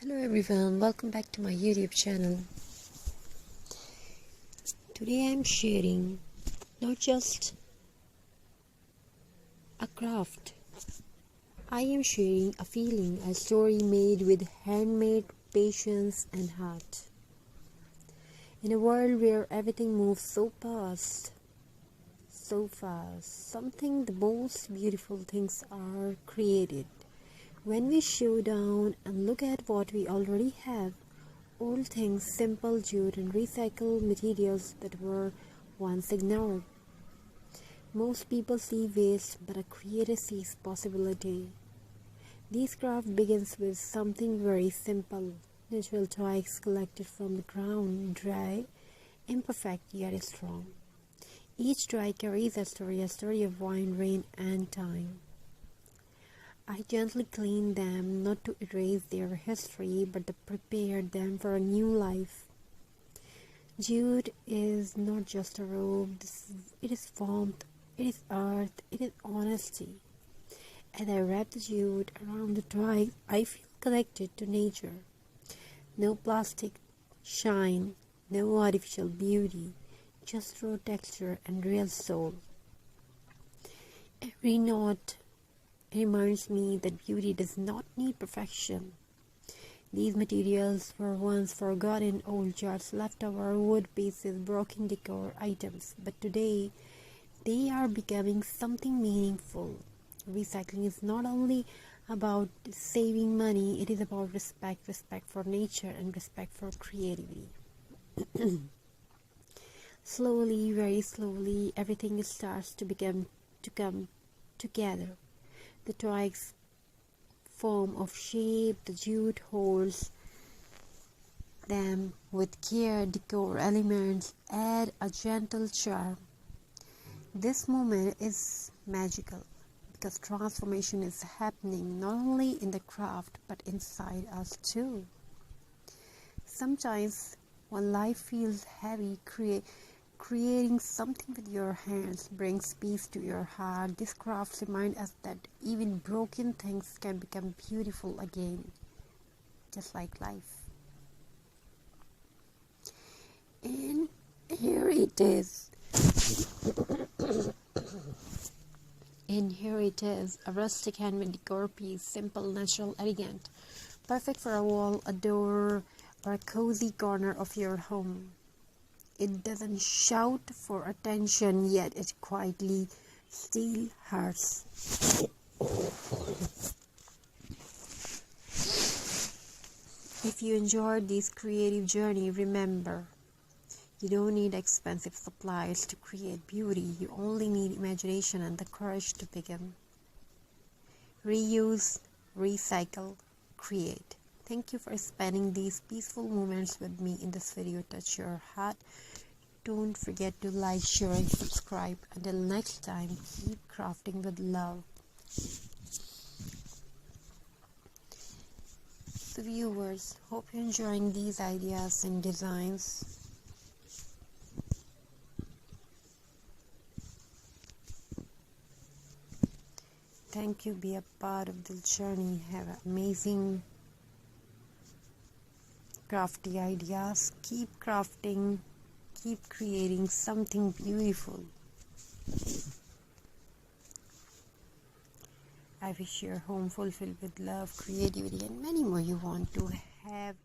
Hello everyone, welcome back to my YouTube channel. Today I'm sharing not just a craft. I am sharing a feeling, a story made with handmade patience and heart. In a world where everything moves so fast, something the most beautiful things are created. When we slow down and look at what we already have, old things, simple jute and recycled materials that were once ignored. Most people see waste, but a creator sees possibility. This craft begins with something very simple. Natural twigs collected from the ground, dry, imperfect yet strong. Each twig carries a story of wind, rain and time. I gently clean them, not to erase their history, but to prepare them for a new life. Jute is not just a robe, it is warmth, it is earth, it is honesty. As I wrap the jute around the twig, I feel connected to nature. No plastic shine, no artificial beauty, just raw texture and real soul. Every knot reminds me that beauty does not need perfection. These materials were once forgotten old jars, leftover wood pieces, broken decor items, but today they are becoming something meaningful. Recycling is not only about saving money, it is about respect for nature and respect for creativity. Slowly, very slowly, everything starts to come together. The twigs form of shape, the jute holds them with care, decor elements add a gentle charm. This moment is magical because transformation is happening not only in the craft but inside us too. Sometimes when life feels heavy, creating something with your hands brings peace to your heart. This craft reminds us that even broken things can become beautiful again, just like life. And here it is. A rustic handmade decor piece, simple, natural, elegant, perfect for a wall, a door, or a cozy corner of your home. It doesn't shout for attention, yet it quietly steals hearts. If you enjoyed this creative journey, remember, you don't need expensive supplies to create beauty. You only need imagination and the courage to begin. Reuse, recycle, create. Thank you for spending these peaceful moments with me in this video. Touch your heart. Don't forget to like, share and subscribe. Until next time, keep crafting with love. So viewers, hope you're enjoying these ideas and designs. Thank you. Be a part of this journey. Have amazing crafty ideas. Keep crafting. Keep creating something beautiful. I wish your home fulfilled with love, creativity, and many more you want to have